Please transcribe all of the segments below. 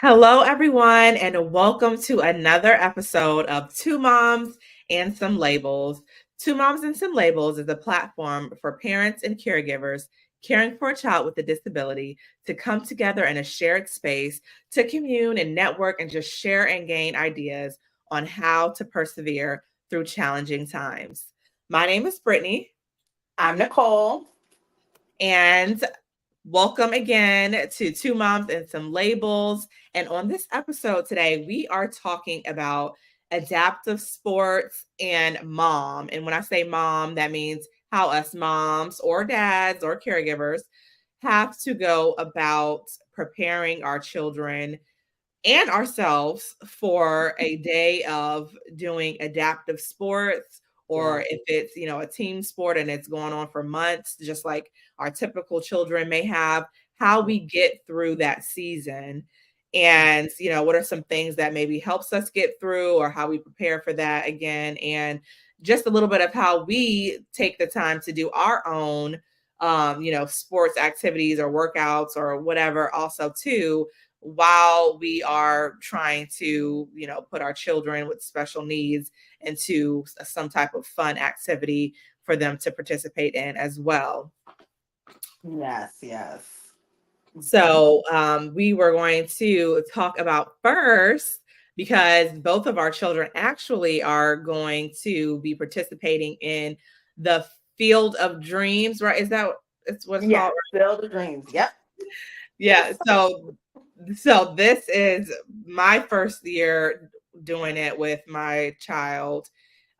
Hello, everyone, and welcome to another episode of Two Moms and Some Labels. Two Moms and Some Labels is a platform for parents and caregivers caring for a child with a disability to come together in a shared space to commune and network and just share and gain ideas on how to persevere through challenging times. My name is Brittany. I'm Nicole. And welcome again to Two Moms and Some Labels. And on this episode today, we are talking about adaptive sports and mom. And when I say mom, that means how us moms or dads or caregivers have to go about preparing our children and ourselves for a day of doing adaptive sports, Yeah. or if it's a team sport and it's going on for months, just like our typical children may have, how we get through that season. And what are some things that maybe helps us get through, or how we prepare for that again, and just a little bit of how we take the time to do our own sports activities or workouts or whatever also too, while we are trying to, put our children with special needs into some type of fun activity for them to participate in as well. Yes, yes. So, we were going to talk about first, because both of our children actually are going to be participating in the Field of Dreams, right? Is that it's what it's Yeah, called? build the dreams. Yep. Yeah. So this is my first year doing it with my child.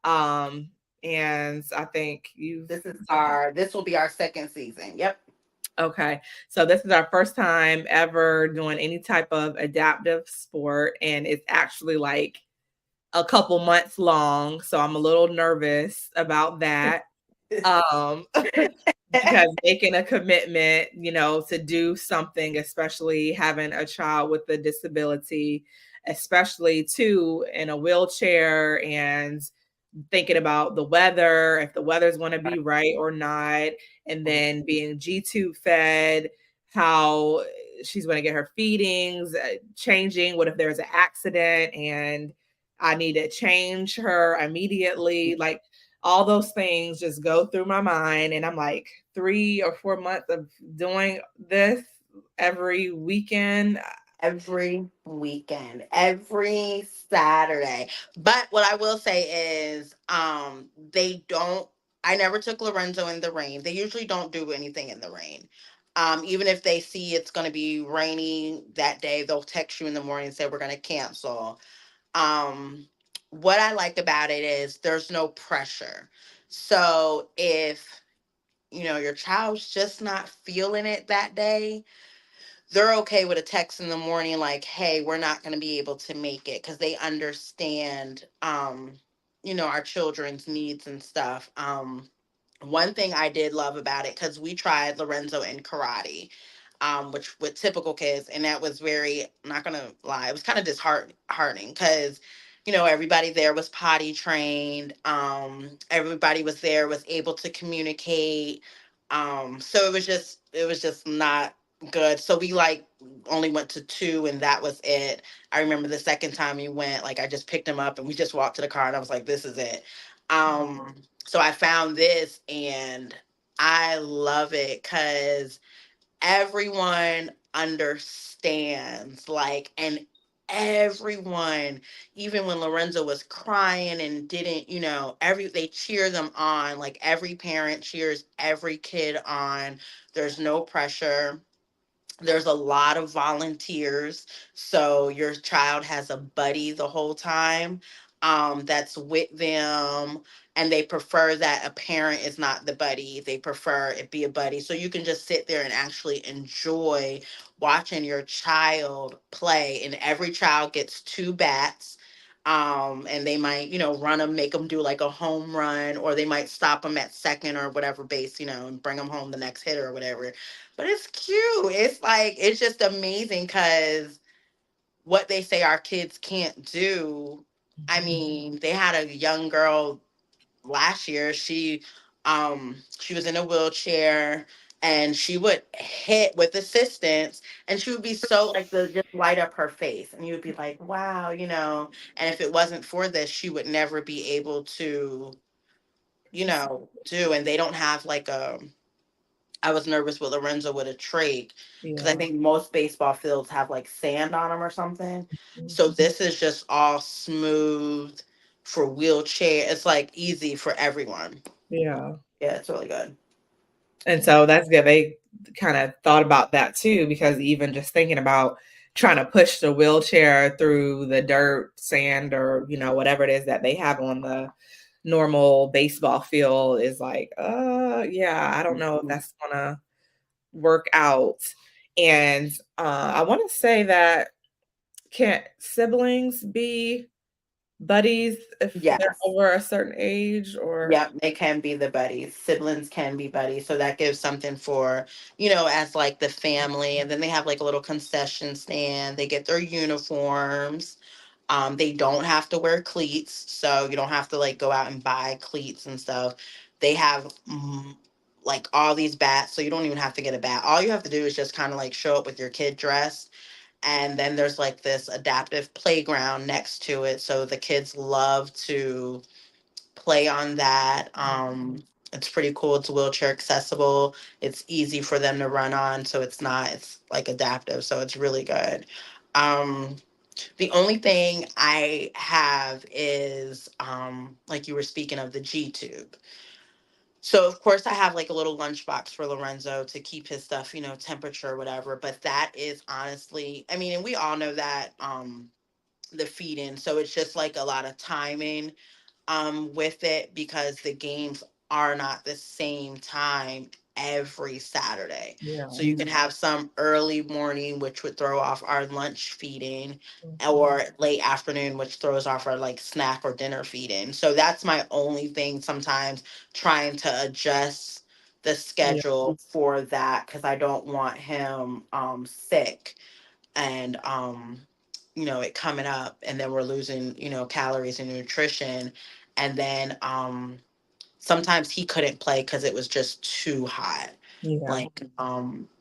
Um, and I think you've This will be our second season. Yep. okay. So this is our first time ever doing any type of adaptive sport, and it's actually like a couple months long. So I'm a little nervous about that. Um because making a commitment, to do something, especially having a child with a disability, especially too in a wheelchair, and thinking about the weather, if the weather's going to be right or not, and then being G-tube fed, how she's going to get her feedings, changing, what if there's an accident and I need to change her immediately, like all those things just go through my mind. And I'm like, 3 or 4 months of doing this every weekend. Every weekend, every Saturday. But what I will say is, they don't. I never took Lorenzo in the rain. They usually don't do anything in the rain. Even if they see it's going to be rainy that day, they'll text you in the morning and say we're going to cancel. Um, what I like about it is there's no pressure. So if your child's just not feeling it that day, they're okay with a text in the morning like, hey, we're not going to be able to make it, because they understand our children's needs and stuff. One thing I did love about it, because we tried Lorenzo in karate, which with typical kids, and that was very, not gonna lie, it was kind of disheartening, because everybody there was potty trained. Everybody was there, was able to communicate. So it was just not good. So we like only went to two, and that was it. I remember the second time we went, like I just picked him up and we just walked to the car, and I was like, this is it. So I found this, and I love it because everyone understands, like, and everyone, even when Lorenzo was crying and didn't, they cheer them on. Like, every parent cheers every kid on. There's no pressure. There's a lot of volunteers, so your child has a buddy the whole time, that's with them, and they prefer that a parent is not the buddy. They prefer it be a buddy, so you can just sit there and actually enjoy watching your child play. And every child gets two bats. And they might, run them, make them do like a home run, or they might stop them at second or whatever base, and bring them home the next hitter or whatever. But it's cute. It's like, it's just amazing because what they say our kids can't do. I mean, they had a young girl last year. She was in a wheelchair, and she would hit with assistance, and she would be so like the just light up her face, and you would be like, wow, and if it wasn't for this, she would never be able to, do. And they don't have like a, I was nervous with Lorenzo with a trach, because I Yeah. think most baseball fields have like sand on them or something. So this is just all smooth for wheelchair. It's like easy for everyone. Yeah. Yeah, it's really good. And so that's good. They kind of thought about that too, because even just thinking about trying to push the wheelchair through the dirt, sand, or whatever it is that they have on the normal baseball field is like, yeah, I don't know if Mhm. that's gonna work out. And I want to say that can't siblings be buddies if they're Yes. over a certain age or Yep, they can be the buddies. Siblings can be buddies. So that gives something for, as like the family. And then they have like a little concession stand. They get their uniforms. They don't have to wear cleats. So you don't have to like go out and buy cleats and stuff. They have like all these bats. So you don't even have to get a bat. All you have to do is just kind of like show up with your kid dressed. And then there's like this adaptive playground next to it. So the kids love to play on that. It's pretty cool. It's wheelchair accessible. It's easy for them to run on, so it's like adaptive, so it's really good. Um, the only thing I have is like you were speaking of the G tube. So of course I have like a little lunchbox for Lorenzo to keep his stuff, temperature or whatever. But that is honestly, I mean, and we all know that the feed in. So it's just like a lot of timing with it, because the games are not the same time every Saturday. So yeah. you can have some early morning, which would throw off our lunch feeding, Mhm. or late afternoon, which throws off our like snack or dinner feeding. So that's my only thing sometimes, trying to adjust the Yeah. schedule for that, because I don't want him sick, and it coming up, and then we're losing calories and nutrition. And then sometimes he couldn't play because it was just too hot, Yeah. like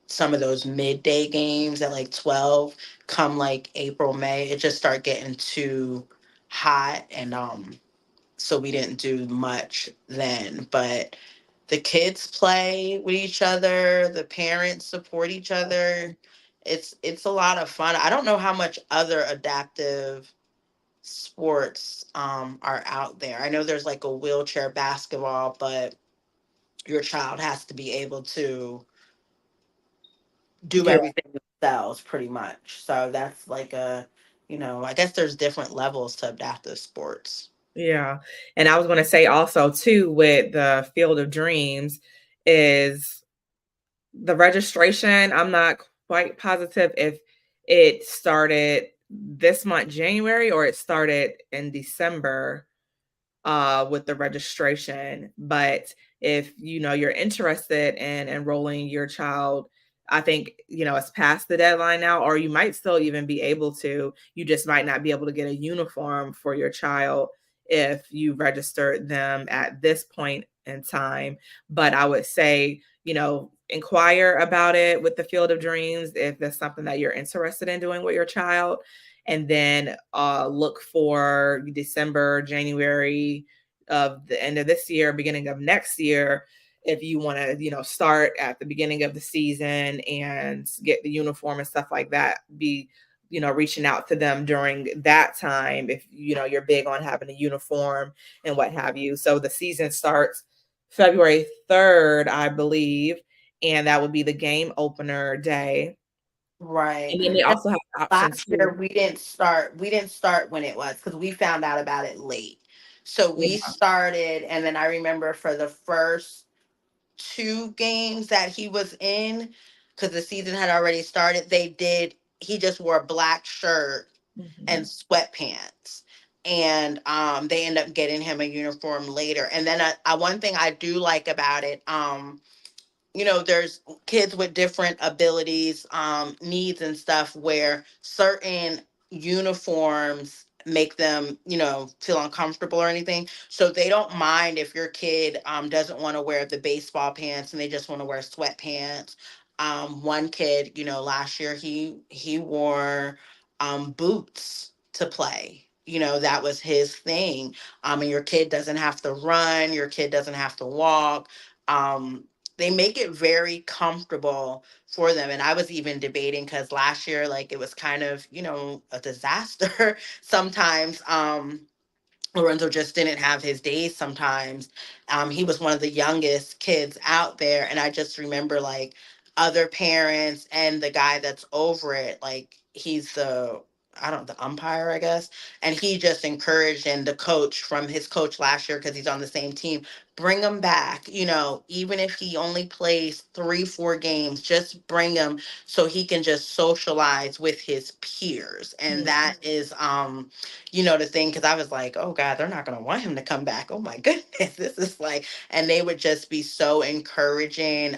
some of those midday games at like 12, come like April, May, it just start getting too hot. And so we didn't do much then. But the kids play with each other, the parents support each other. It's a lot of fun. I don't know how much other adaptive sports are out there. I know there's like a wheelchair basketball, but your child has to be able to do Yeah. everything themselves pretty much. So that's like I guess there's different levels to adaptive sports. Yeah. And I was going to say also too with the Field of Dreams is the registration. I'm not quite positive if it started this month January or it started in December with the registration. But if you're interested in enrolling your child, I think it's past the deadline now, or you might still even be able to. You just might not be able to get a uniform for your child if you registered them at this point in time. But I would say, inquire about it with the Field of Dreams if that's something that you're interested in doing with your child, and then look for December, January of the end of this year, beginning of next year, if you want to, start at the beginning of the season and get the uniform and stuff like that, be reaching out to them during that time if you're big on having a uniform and what have you. So the season starts February 3rd, I believe, and that would be the game opener day. Right. And then they And also have options last too. year we didn't start when it was, because we found out about it late. So we Yeah. started, and then I remember for the first two games that he was in, because the season had already started, he just wore a black shirt Mhm. and sweatpants. And they end up getting him a uniform later. And then one thing I do like about it, there's kids with different abilities, needs and stuff, where certain uniforms make them, feel uncomfortable or anything. So they don't mind if your kid doesn't want to wear the baseball pants and they just want to wear sweatpants. One kid, last year he wore boots to play. That was his thing. And your kid doesn't have to run, your kid doesn't have to walk. They make it very comfortable for them. And I was even debating because last year, like, it was kind of, a disaster sometimes. Lorenzo just didn't have his days sometimes. He was one of the youngest kids out there. And I just remember, like, other parents and the guy that's over it, like, he's the umpire, I guess. And he just encouraged, and the coach from his coach last year, because he's on the same team, bring him back, even if he only plays 3, 4 games, just bring him so he can just socialize with his peers. And Mhm. that is, the thing, because I was like, oh God, they're not going to want him to come back. Oh my goodness. This is like, and they would just be so encouraging.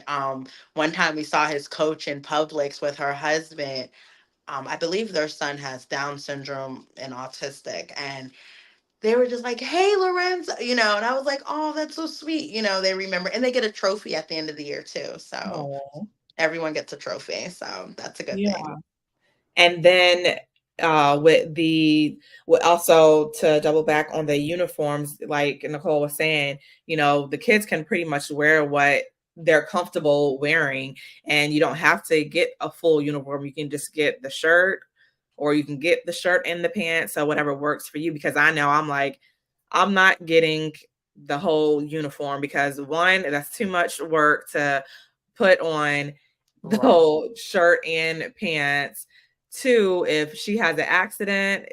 One time we saw his coach in Publix with her husband. I believe their son has Down syndrome and autistic. And they were just like, hey, Lorenzo, and I was like, oh, that's so sweet. They remember, and they get a trophy at the end of the year too. So Oh, everyone gets a trophy. So that's a good thing. yeah. And then with also to double back on the uniforms, like Nicole was saying, the kids can pretty much wear what they're comfortable wearing, and you don't have to get a full uniform. You can just get the shirt, or you can get the shirt and the pants, so whatever works for you. Because I know I'm like, I'm not getting the whole uniform because one, that's too much work to put on the Right. whole shirt and pants. Two, if she has an accident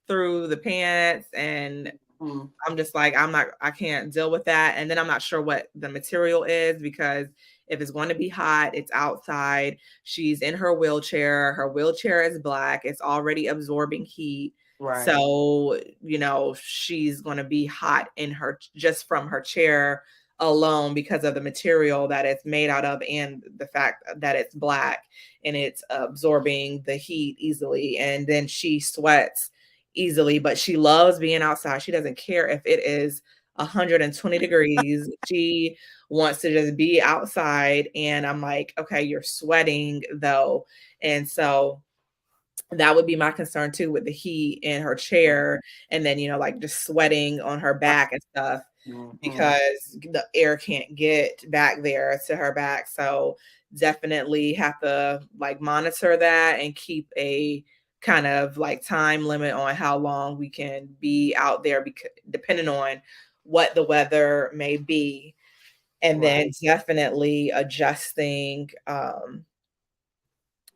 through the pants, and Mm, I'm just like, I can't deal with that. And then I'm not sure what the material is, because if it's going to be hot, it's outside. She's in her wheelchair. Her wheelchair is black. It's already absorbing heat. right. So, she's going to be hot in her, just from her chair alone, because of the material that it's made out of and the fact that it's black and it's absorbing the heat easily. And then she sweats easily, but she loves being outside. She doesn't care if it is 120 degrees. She wants to just be outside. And I'm like, okay, you're sweating though. And so that would be my concern too, with the heat in her chair, and then like just sweating on her back and stuff, Mhm. because the air can't get back there to her back. So definitely have to like monitor that and keep a kind of like time limit on how long we can be out there, because depending on what the weather may be. And Right. then definitely adjusting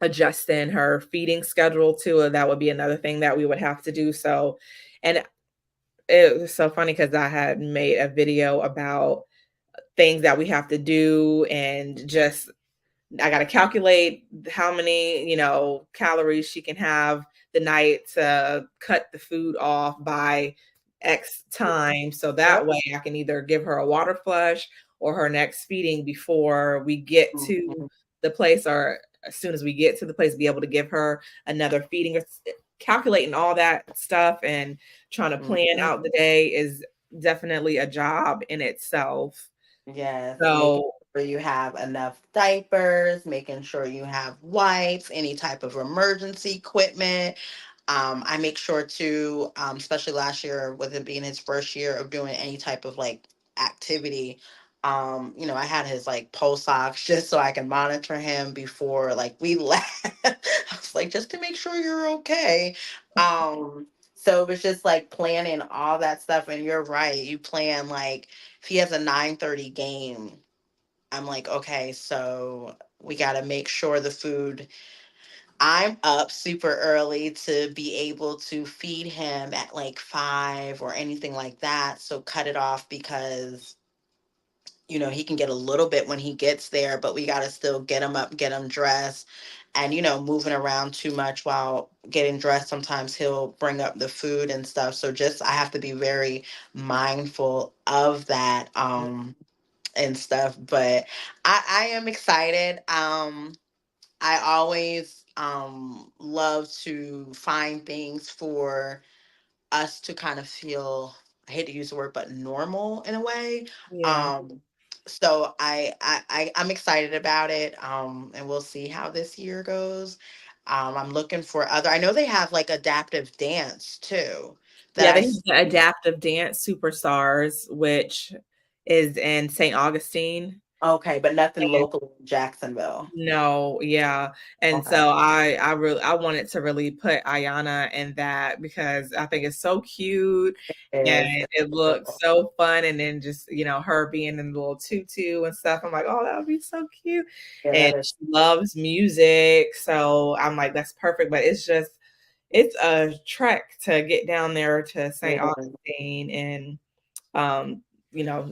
her feeding schedule too. That would be another thing that we would have to do. So, and it was so funny because I had made a video about things that we have to do, and just I got to calculate how many, calories she can have the night to cut the food off by X time. So that Yep. way I can either give her a water flush or her next feeding before we get to Mhm. the place, or as soon as we get to the place, be able to give her another feeding. Calculating all that stuff and trying to plan Mhm. out the day is definitely a job in itself. Yes, making So, sure you have enough diapers, making sure you have wipes, any type of emergency equipment. I make sure to, especially last year, with it being his first year of doing any type of like activity. I had his like pulse ox just so I can monitor him before like we left. I was like, just to make sure you're okay. So it was just like planning all that stuff. And you're right, you plan like if he has a 9:30 game, I'm like, okay, so we got to make sure the food. I'm up super early to be able to feed him at like 5 or anything like that. So cut it off because he can get a little bit when he gets there, but we got to still get him up, get him dressed. And, moving around too much while getting dressed, sometimes he'll bring up the food and stuff. So just, I have to be very mindful of that. And stuff. But I am excited. I always love to find things for. us to kind of feel, I hate to use the word, but normal in a way. Yeah. Um, so I'm excited about it. And we'll see how this year goes. I'm looking for other. I know they have like adaptive dance too. That Yeah, I they have the adaptive dance superstars, which is in St. Augustine. Okay, but nothing local in Jacksonville. No, yeah. And Okay, so I wanted to really put Ayana in that because I think it's so cute it and is. It's it looks adorable. so fun. And then just, her being in the little tutu and stuff. I'm like, oh, that would be so cute. Yeah, And that is. she loves music. So I'm like, that's perfect. But it's a trek to get down there to St. Yeah. Augustine and um,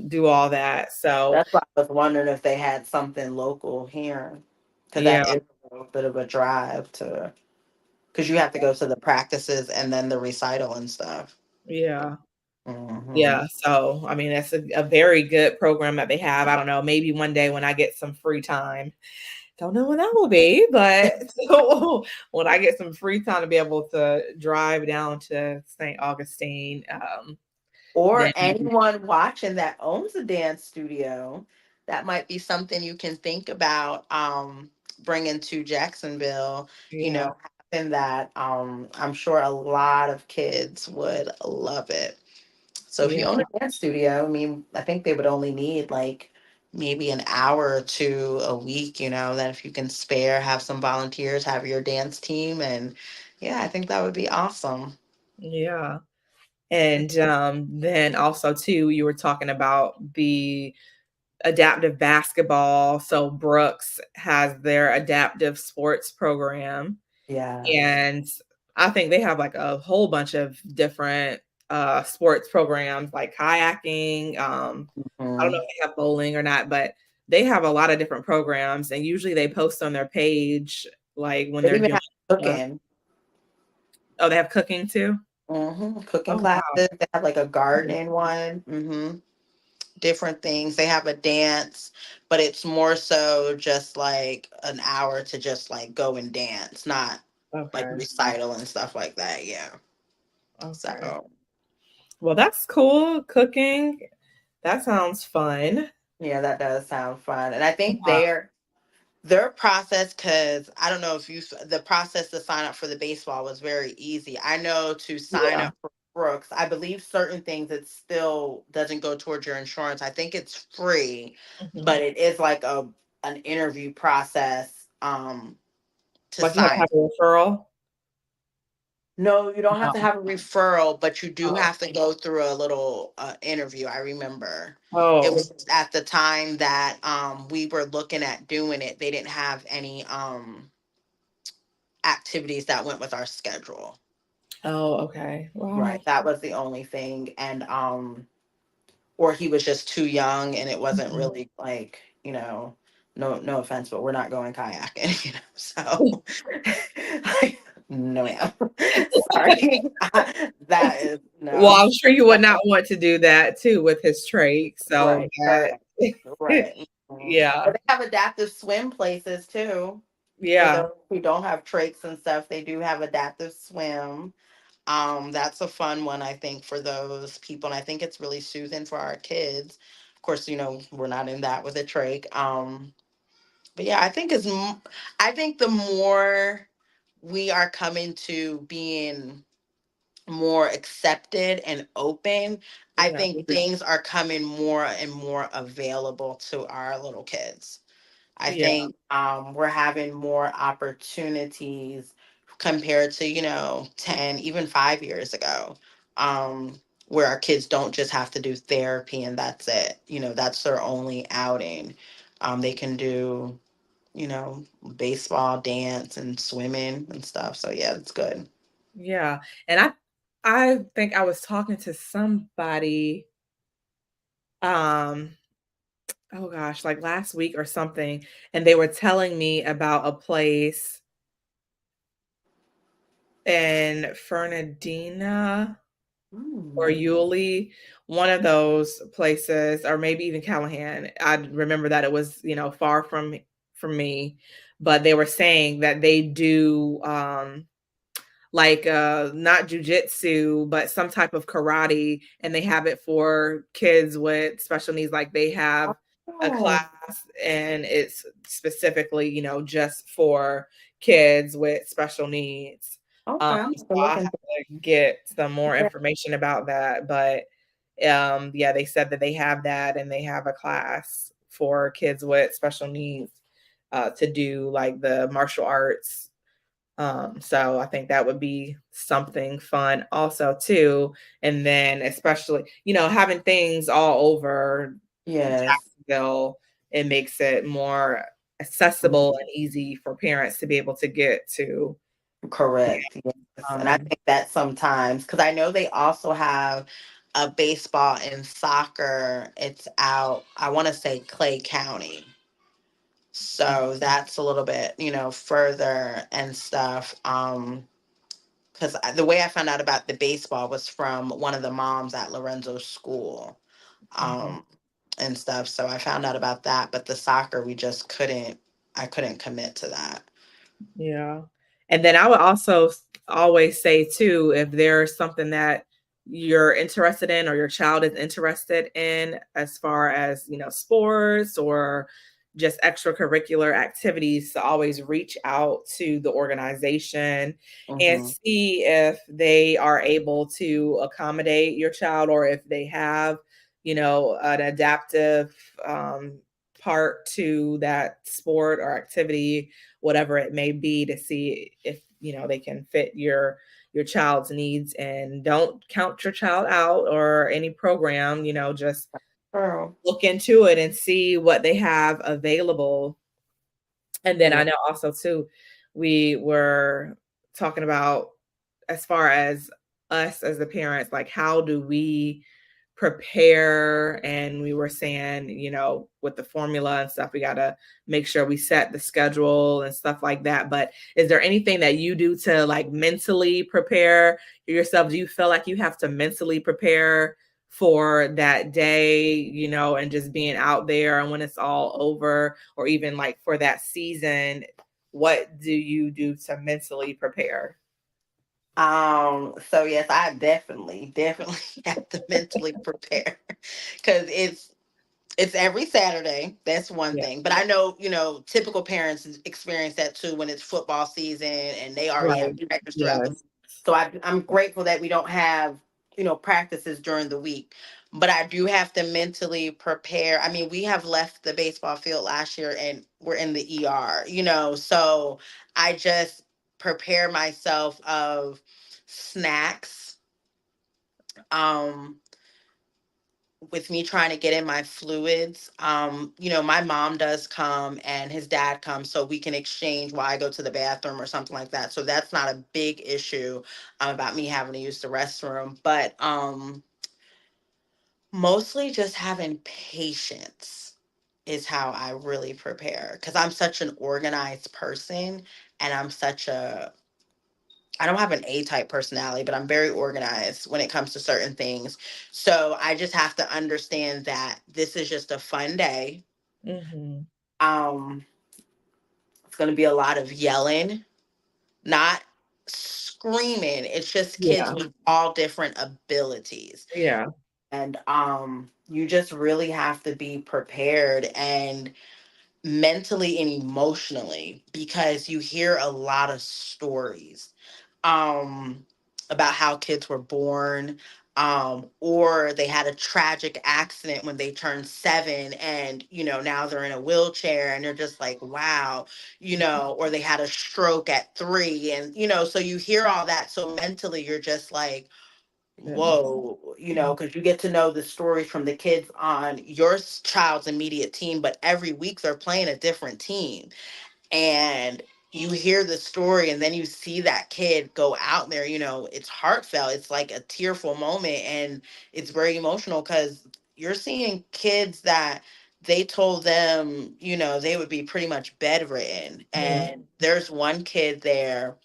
do all that. So That's why I was wondering if they had something local here, because yeah, that is a little bit of a drive to, because you have to go to the practices and then the recital and stuff. yeah. Hmm. Yeah, so, I mean, that's a very good program that they have. I don't know, maybe one day when I get some free time. Don't know when that will be, but so when I get some free time to be able to drive down to St. Augustine, then Or anyone watching that owns a dance studio, that might be something you can think about bringing to Jacksonville. You yeah, know, having that. I'm sure a lot of kids would love it. So if you yeah, own a dance studio, I mean, I think they would only need like maybe an hour or two a week, that if you can spare, have some volunteers, have your dance team. And yeah, I think that would be awesome. yeah. And, then also too, you were talking about the adaptive basketball. So Brooks has their adaptive sports program. Yes. And I think they have like a whole bunch of different sports programs like kayaking. I don't know Mhm. if they have bowling or not, but they have a lot of different programs and usually they post on their page like when They they're even doing have cooking. oh, they have cooking too? Cooking Oh classes. wow. They have like a gardening one. Different things. They have a dance, but it's more so just like an hour to just like go and dance, not like Okay. recital and stuff like that. Yeah. Okay. So Well, that's cool. Cooking. That sounds fun. yeah, that does sound fun. And I think Uh, their process, because I don't know if the process to sign up for the baseball was very easy. I know to sign yeah. up for Brooks, I believe certain things it still doesn't go towards your insurance. I think it's free, Mhm. but it is like an interview process to Like you have to sign. have a referral? No, you don't have to No. have a referral, but you do Oh. have to go through a little interview. I remember it Oh. was at the time that we were looking at doing it. They didn't have any activities that went with our schedule. Oh, okay. Wow. Right. That was the only thing. And or he was just too young and it wasn't Mhm. really like, no offense, but we're not going kayaking, So like, no ma'am. Sorry. That is Well, no. I'm sure you would not want to do that too with his trach, so Right, that correct. Right. Mhm. yeah. But they have adaptive swim places too. For Yeah. those who don't have trachs and stuff, they do have adaptive swim. That's a fun one, I think, for those people. And I think it's really soothing for our kids. Of course, we're not in that with a trach. But yeah, I think the more we are coming to being more accepted and open, I Yeah. think things are coming more and more available to our little kids. I Yeah. think we're having more opportunities compared to, 10, even 5 years ago, where our kids don't just have to do therapy and that's it. That's their only outing. They can do, baseball, dance, and swimming and stuff. So, yeah, it's good. Yeah. And I think I was talking to somebody, um, oh gosh, like last week or something, and they were telling me about a place in Fernandina or Mm. Yulee, one of those places, or maybe even Callahan. I remember that it was, far from me, but they were saying that they do like not jujitsu, but some type of karate, and they have it for kids with special needs. Like they have a Oh, class and it's specifically, just for kids with special needs. okay. I'm So gonna I'll look have into to get some more that. information about that. But yeah, they said that they have that and they have a class for kids with special needs to do like the martial arts. So I think that would be something fun also too. And then especially, having things all over Yes, Jacksonville, it makes it more accessible and easy for parents to be able to get to. correct. Yes. And I Um, think that sometimes, because I know they also have a baseball and soccer. It's out, I want to say Clay County. So that's a little bit, further and stuff. Because the way I found out about the baseball was from one of the moms at Lorenzo's school, mhm. um, and stuff. So I found out about that, but the soccer we just couldn't. I couldn't commit to that. Yeah. And then I would also always say too, if there's something that you're interested in or your child is interested in as far as, sports or just extracurricular activities, to always reach out to the organization and Hmm. see if they are able to accommodate your child or if they have, an adaptive part to that sport or activity, whatever it may be, to see if they can fit your child's needs. And don't count your child out or any program, just Girl. look into it and see what they have available. And then Yeah. I know also too, we were talking about, as far as us as the parents, like how do we prepare? And we were saying, with the formula and stuff, we got to make sure we set the schedule and stuff like that. But is there anything that you do to like mentally prepare yourself? Do you feel like you have to mentally prepare for that day, and just being out there and when it's all over, or even like for that season, what do you do to mentally prepare? So yes, I definitely have to mentally prepare because it's every Saturday. That's one Yeah. thing. But I know, typical parents experience that too when it's football season and they already have Right. practice throughout the week. Yes. So I'm grateful that we don't have, practices during the week. But I do have to mentally prepare. I mean, we have left the baseball field last year and we're in the ER, so I just prepare myself of snacks. Um, with me trying to get in my fluids, my mom does come and his dad comes so we can exchange while I go to the bathroom or something like that. So that's not a big issue about me having to use the restroom. But mostly just having patience is how I really prepare because I'm such an organized person and I don't have an A type personality, but I'm very organized when it comes to certain things. So I just have to understand that this is just a fun day. Hmm. Um, it's going to be a lot of yelling, not screaming. It's just kids Yeah. with all different abilities. Yeah. And you just really have to be prepared and mentally and emotionally because you hear a lot of stories um about how kids were born, or they had a tragic accident when they turned 7 and now they're in a wheelchair and they're just like wow, or they had a stroke at 3 and so you hear all that, so mentally you're just like Goodness. whoa, because you get to know the stories from the kids on your child's immediate team, but every week they're playing a different team and you hear the story and then you see that kid go out there, it's heartfelt, it's like a tearful moment and it's very emotional because you're seeing kids that they told them they would be pretty much bedridden, Mhm. and there's one kid there,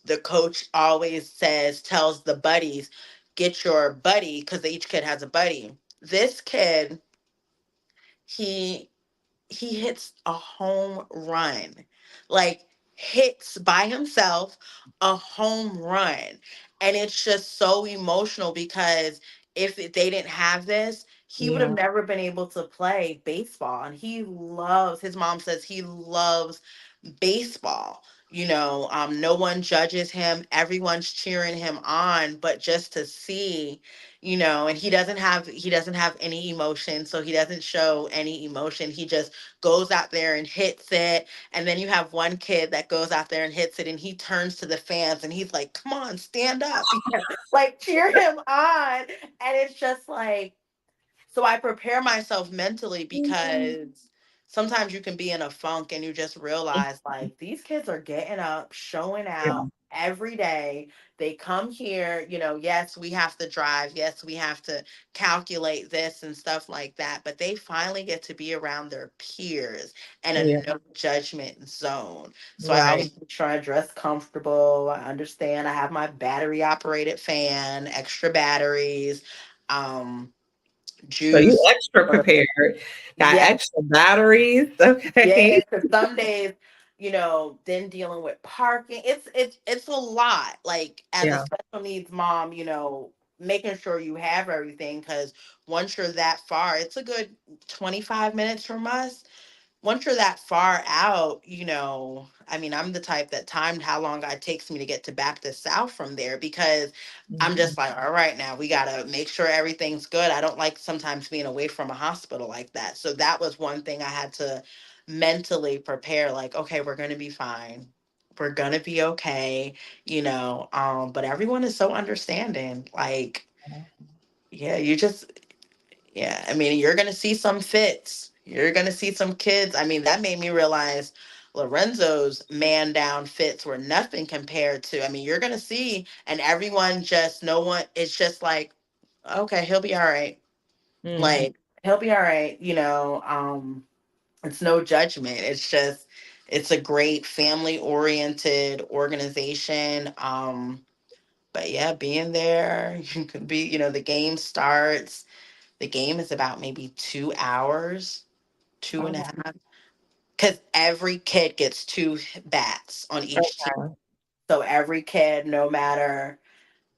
the coach always tells the buddies, get your buddy, because each kid has a buddy. This kid, he he hits a home run. Like hits by himself a home run. And it's just so emotional because if they didn't have this, he would have Yeah. never been able to play baseball. And he loves, his mom says he loves baseball. No one judges him, everyone's cheering him on, but just to see, and he doesn't have any emotion, so he doesn't show any emotion. He just goes out there and hits it. And then you have one kid that goes out there and hits it, and he turns to the fans and he's like, come on, stand up. Like, cheer him on. And it's just like, so I prepare myself mentally Mhm. because sometimes you can be in a funk and you just realize like these kids are getting up, showing Yeah. out every day. They come here, yes, we have to drive. Yes, we have to calculate this and stuff like that. But they finally get to be around their peers and a Yeah. no judgment zone. So I Right. always try to dress comfortable. I understand I have my battery operated fan, extra batteries. Um, So you Juice. extra Or prepared. Got yeah, extra batteries. yeah. Okay. Because some days, then dealing with parking, it's a lot. Like as a Yeah. special needs mom, making sure you have everything. Because once you're that far, it's a good 25 minutes from us. Once you're that far out, I mean, I'm the type that timed how long it takes me to get to back to South from there because I'm Mhm. just like, all right, now we got to make sure everything's good. I don't like sometimes being away from a hospital like that. So that was one thing I had to mentally prepare like, okay, we're going to be fine. We're going to be okay, but everyone is so understanding. Like, yeah, yeah, I mean, you're gonna see some fits. You're gonna see some kids. I mean, that made me realize Lorenzo's man down fits were nothing compared to. I mean, you're gonna see, and everyone just no one. It's just like, okay, he'll be all right. Mhm. Like he'll be all right. It's no judgment. It's a great family oriented organization. But yeah, being there, you can be. The game starts. The game is about maybe 2 hours, two Oh, and a wow. half, because every kid gets two bats on each team. Okay. So every kid, no matter,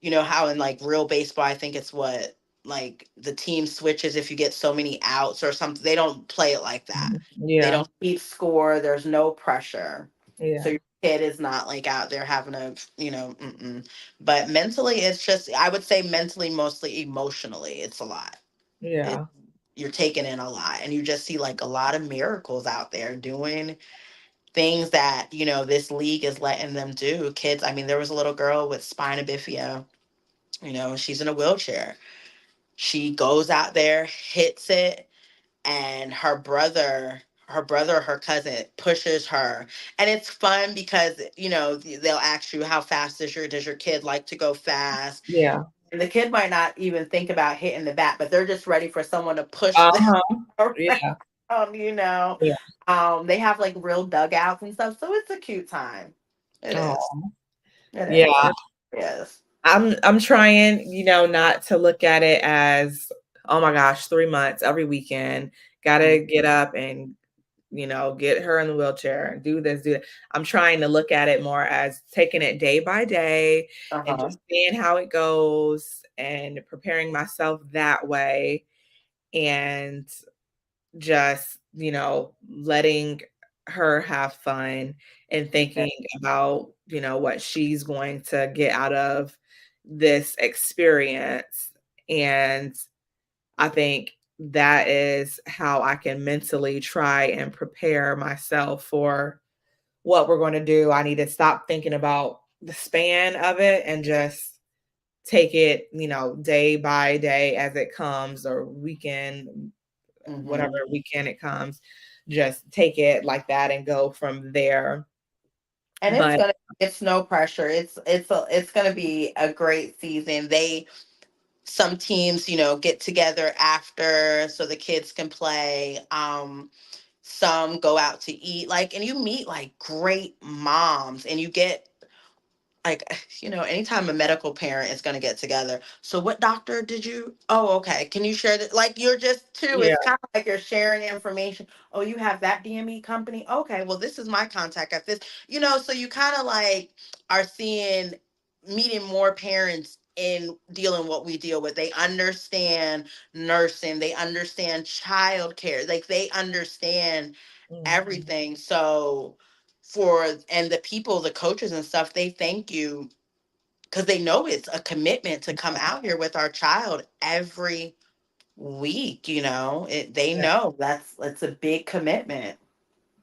how in like real baseball, I think it's what, like the team switches if you get so many outs or something. They don't play it like that. Mhm. They Yeah. don't keep score. There's no pressure. So Yeah. your kid is not like out there having a, mm-mm. But mentally, it's just, I would say mentally, mostly emotionally, it's a lot. It, Yeah. you're taking in a lot and you just see like a lot of miracles out there doing things that this league is letting them do. Kids, I mean, there was a little girl with spina bifida. She's in a wheelchair. She goes out there, hits it, and her cousin pushes her. And it's fun because they'll ask you, how fast does your kid like to go fast? Yeah. And the kid might not even think about hitting the bat, but they're just ready for someone to push them Uh-huh. Yeah. around, Yeah. They have like real dugouts and stuff, so it's a cute time. It is. Oh. It is. Yeah. It is. I'm trying, not to look at it as, oh my gosh, 3 months every weekend. Gotta get up and, get her in the wheelchair and do this, do that. I'm trying to look at it more as taking it day by day and Uh-huh. just seeing how it goes and preparing myself that way and just, letting her have fun and thinking about, what she's going to get out of this experience. And I think that is how I can mentally try and prepare myself for what we're going to do. I need to stop thinking about the span of it and just take it, day by day as it comes or weekend, whatever Mm-hmm. weekend it comes, just take it like that and go from there. And But it's no pressure. It's gonna be a great season. Some teams, get together after so the kids can play. Some go out to eat, like, and you meet like great moms and you get like, anytime a medical parent is going to get together. So what doctor did you? Oh, okay. Can you share that? Like, you're just too. Yeah. It's kind of like you're sharing information. Oh, you have that DME company. Okay, well, this is my contact at this. So you kind of like are seeing meeting more parents in dealing what we deal with. They understand nursing. They understand childcare. Like they understand Mhm. everything. So and the people, the coaches and stuff, they thank you because they know it's a commitment to come out here with our child every week. They Yeah. know it's a big commitment.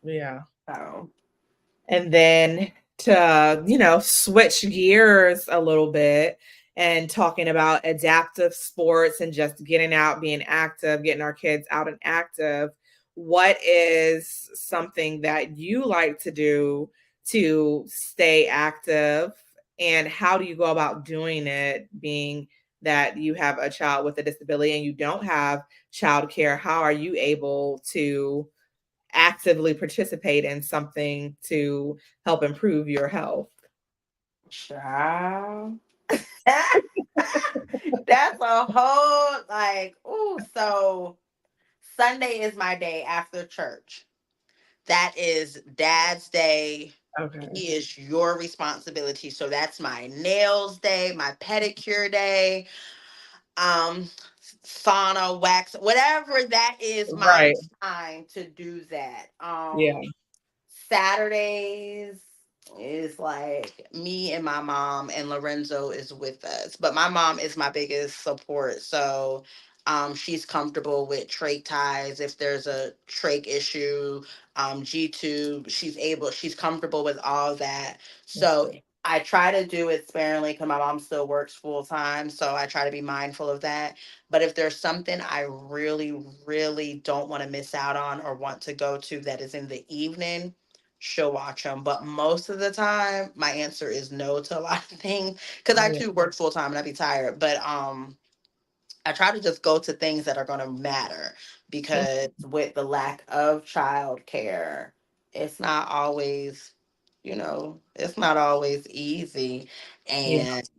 Yeah. So And then to, switch gears a little bit and talking about adaptive sports and just getting out, being active, getting our kids out and active. What is something that you like to do to stay active? And how do you go about doing it, being that you have a child with a disability and you don't have childcare? How are you able to actively participate in something to help improve your health? child. That's a whole like, ooh, so Sunday is my day after church. That is dad's day. Okay. He is your responsibility. So that's my nails day, my pedicure day, um, sauna, wax, whatever that is, my Right. time to do that. Yeah. Saturdays is like me and my mom, and Lorenzo is with us. But my mom is my biggest support. So she's comfortable with trach ties. If there's a trach issue, G-tube, she's comfortable with all that. That's So good. I try to do it sparingly because my mom still works full time. So I try to be mindful of that. But if there's something I really, really don't want to miss out on or want to go to that is in the evening, she'll watch them. But most of the time, my answer is no to a lot of things because I Yeah. too work full time and I be tired. But I try to just go to things that are going to matter Mm. because with the lack of childcare, it's not always, it's not always easy. Yeah. And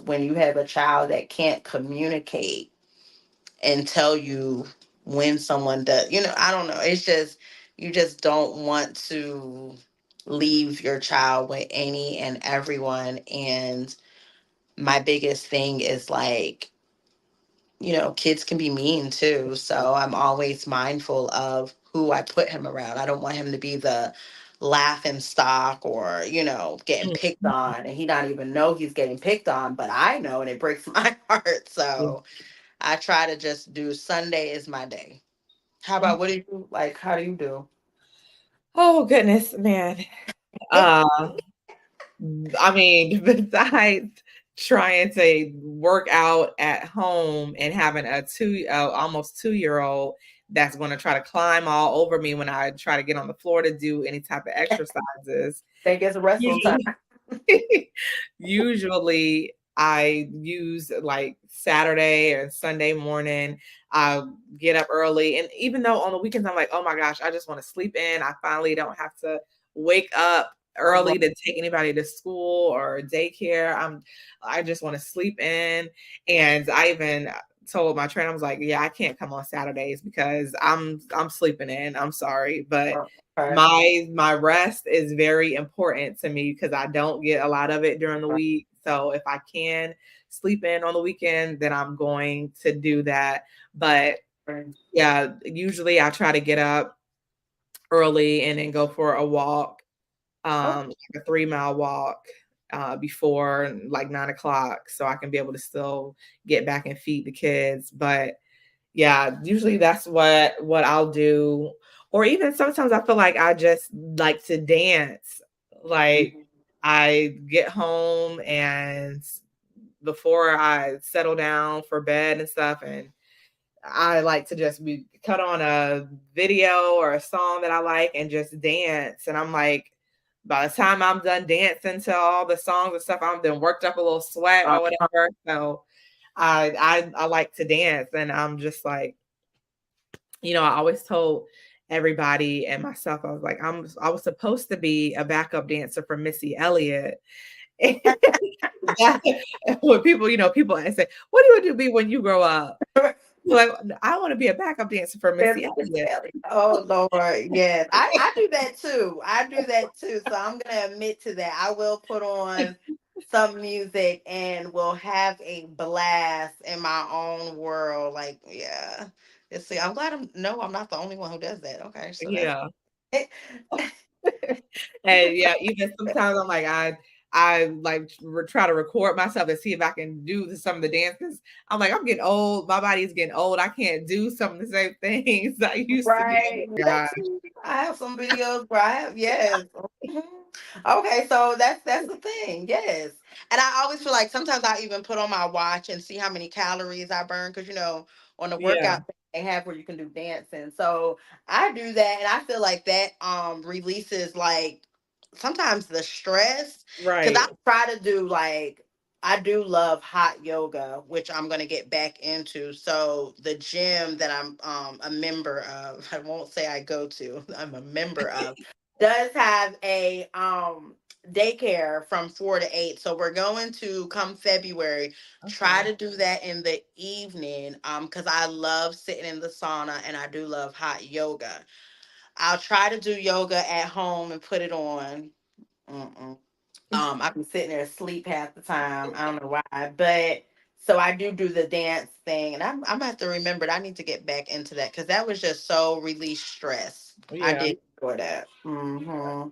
when you have a child that can't communicate and tell you when someone does, I don't know. It's just, you just don't want to leave your child with any and everyone. And my biggest thing is like, kids can be mean too. So I'm always mindful of who I put him around. I don't want him to be the laughing stock or, getting picked Mhm. on and he not even know he's getting picked on, but I know and it breaks my heart. Yeah. So I try to just do Sunday is my day. How Mm. about what do you like? How do you do? Oh goodness, man. Uh I mean, besides trying to work out at home and having a almost 2-year old that's going to try to climb all over me when I try to get on the floor to do any type of exercises. Think it's wrestle time. Usually, usually I use like Saturday or Sunday morning. I get up early. And even though on the weekends, I'm like, oh my gosh, I just want to sleep in. I finally don't have to wake up early to take anybody to school or daycare. I just want to sleep in. And I even told my trainer, I was like, yeah, I can't come on Saturdays because I'm sleeping in. I'm sorry. But Okay. my rest is very important to me because I don't get a lot of it during the week. So if I can sleep in on the weekend, then I'm going to do that. But yeah, usually I try to get up early and then go for a walk, like a 3-mile walk before like 9 o'clock, so I can be able to still get back and feed the kids. But yeah, usually that's what I'll do. Or even sometimes I feel like I just like to dance. Like I get home and before I settle down for bed and stuff, and I like to just be cut on a video or a song that I like and just dance. And I'm like, by the time I'm done dancing to all the songs and stuff, I'm then worked up a little sweat or whatever. So I like to dance, and I'm just like, I always told everybody and myself, I was like, I was supposed to be a backup dancer for Missy Elliott. That when people, people say, "What do you want to be when you grow up?" Like, I want to be a backup dancer for Yes, Missy Miss Elliott. Ellie. Oh Lord, yes. I do that too. I do that too. So I'm gonna admit to that. I will put on some music and will have a blast in my own world. Like, yeah. Let's see. I'm glad I'm not the only one who does that. Okay, so that's Yeah. And yeah, even sometimes I'm like, I like try to record myself and see if I can do some of the dances. I'm like, I'm getting old. My body's getting old. I can't do some of the same things I used to be right. able to. I have some videos where I have yes. Mhm. Okay, so that's the thing. Yes. And I always feel like sometimes I even put on my watch and see how many calories I burn because on the Yeah, workout they have where you can do dancing. So I do that and I feel like that releases like sometimes the stress because I right. try to do like I do love hot yoga, which I'm gonna get back into. So the gym that I'm a member of, I won't say I go to, I'm a member of, does have a daycare from 4 to 8. So we're going to come February, try Okay. to do that in the evening. Because I love sitting in the sauna and I do love hot yoga. I'll try to do yoga at home and put it on. Mm-mm. I be sitting there asleep half the time. I don't know why, but so I do the dance thing, and I'm gonna have to remember that I need to get back into that because that was just so release stress. I Yeah. did enjoy that. Hmm.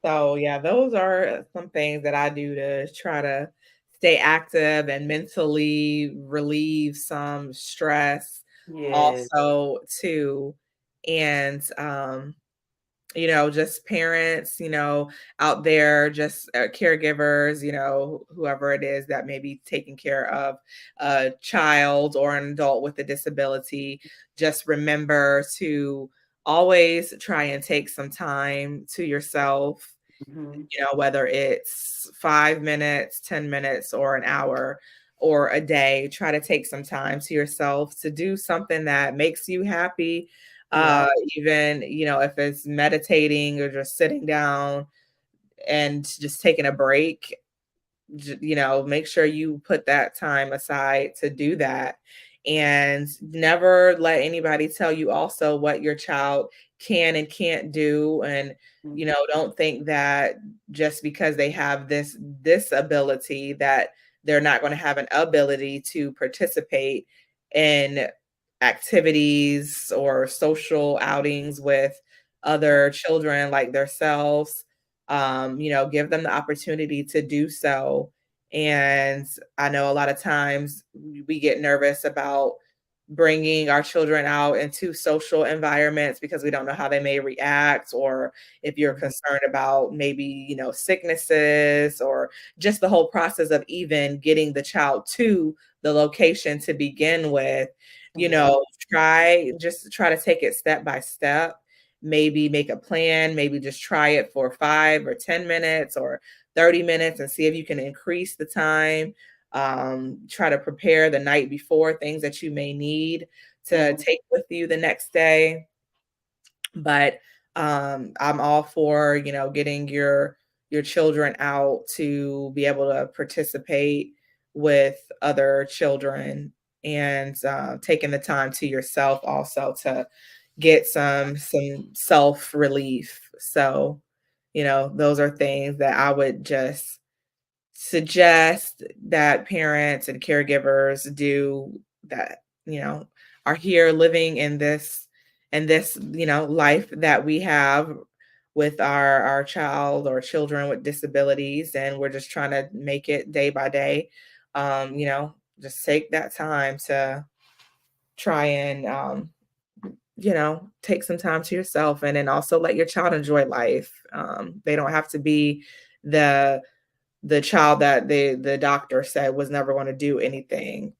So yeah, those are some things that I do to try to stay active and mentally relieve some stress Yeah. also too. And just parents, out there, just caregivers, whoever it is that may be taking care of a child or an adult with a disability, just remember to always try and take some time to yourself, Hmm. whether it's 5 minutes, 10 minutes, or an hour or a day. Try to take some time to yourself to do something that makes you happy. Yeah. Even, if it's meditating or just sitting down and just taking a break, make sure you put that time aside to do that. And never let anybody tell you also what your child can and can't do. And, don't think that just because they have this ability that they're not going to have an ability to participate in activities or social outings with other children like themselves. Give them the opportunity to do so. And I know a lot of times we get nervous about bringing our children out into social environments because we don't know how they may react, or if you're concerned about maybe, sicknesses, or just the whole process of even getting the child to the location to begin with. you Yeah. know try to take it step by step. Maybe make a plan, maybe just try it for 5 or 10 minutes or 30 minutes and see if you can increase the time. Try to prepare the night before things that you may need to Mhm. take with you the next day. But I'm all for, getting your children out to be able to participate with other children, and taking the time to yourself also to get some self relief. So, those are things that I would just suggest that parents and caregivers do, that, are here living in this life that we have with our child or children with disabilities, and we're just trying to make it day by day. Just take that time to try and take some time to yourself, and then also let your child enjoy life. They don't have to be the child that the doctor said was never going to do anything.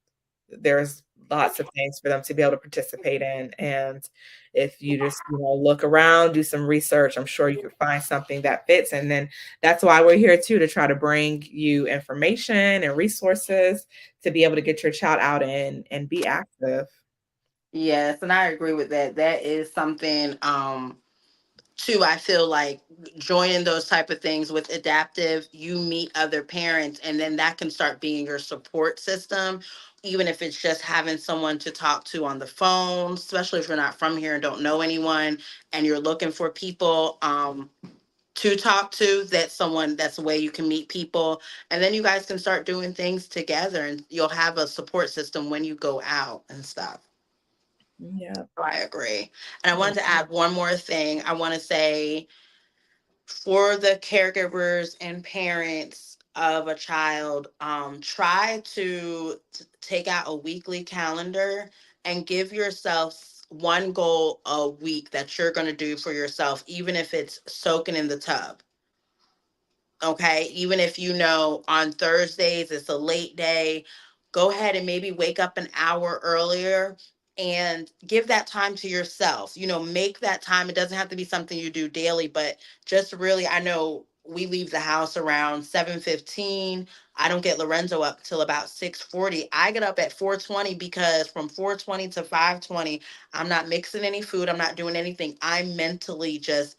There's lots of things for them to be able to participate in. And if you just, look around, do some research, I'm sure you could find something that fits. And then that's why we're here too, to try to bring you information and resources to be able to get your child out and be active. Yes, and I agree with that. That is something. Two, I feel like joining those type of things with adaptive, you meet other parents, and then that can start being your support system, even if it's just having someone to talk to on the phone, especially if you're not from here and don't know anyone and you're looking for people to talk to. That's someone, that's a way you can meet people, and then you guys can start doing things together, and you'll have a support system when you go out and stuff. Yeah. So I agree. And I Yeah. wanted to add one more thing. I want to say, for the caregivers and parents of a child, try to take out a weekly calendar and give yourself one goal a week that you're going to do for yourself, even if it's soaking in the tub. Okay, even if you know on Thursdays it's a late day, go ahead and maybe wake up an hour earlier and give that time to yourself. You know, make that time. It doesn't have to be something you do daily, but just really, I know we leave the house around 7:15. I don't get Lorenzo up till about 6:40. I get up at 4:20 because from 4:20 to 5:20, I'm not mixing any food, I'm not doing anything. I'm mentally just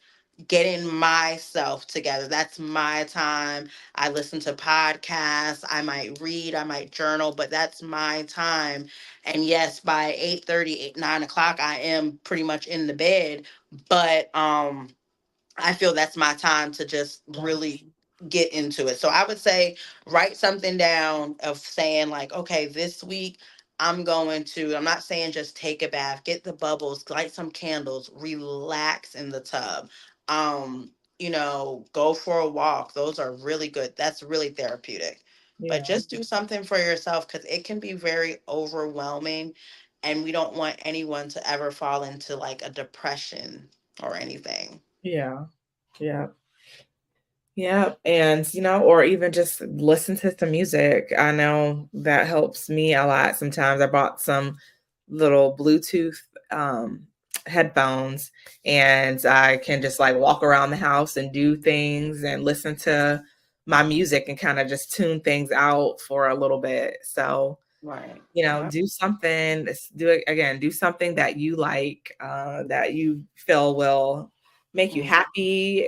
getting myself together. That's my time. I listen to podcasts, I might read, I might journal, but that's my time. And yes, by 8:30, 9 o'clock, I am pretty much in the bed. But I feel that's my time to just really get into it. So I would say write something down of saying like, okay, this week I'm not saying just take a bath, get the bubbles, light some candles, relax in the tub. Go for a walk. Those are really good. That's really therapeutic. But Yeah. just do something for yourself, because it can be very overwhelming, and we don't want anyone to ever fall into like a depression or anything. Yeah. Yeah. Yeah. And, or even just listen to some music. I know that helps me a lot. Sometimes I bought some little Bluetooth um, headphones, and I can just like walk around the house and do things and listen to my music and kind of just tune things out for a little bit. So, Right. Yep. do something, do it again, do something that you like, that you feel will make you Mm. happy,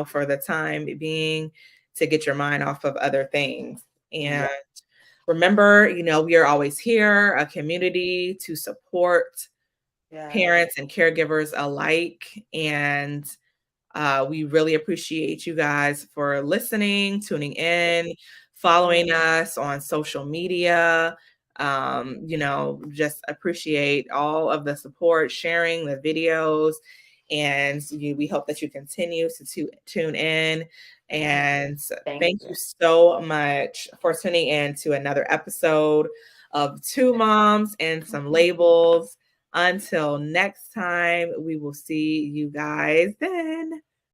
for the time being, to get your mind off of other things. And Yeah. remember, we are always here, a community to support Yes. parents and caregivers alike. And we really appreciate you guys for listening, tuning in, following us on social media. Just appreciate all of the support, sharing the videos. And we hope that you continue to tune in. And Thank thank you you. so much for tuning in to another episode of Two Moms and Some Labels. Until next time, we will see you guys then.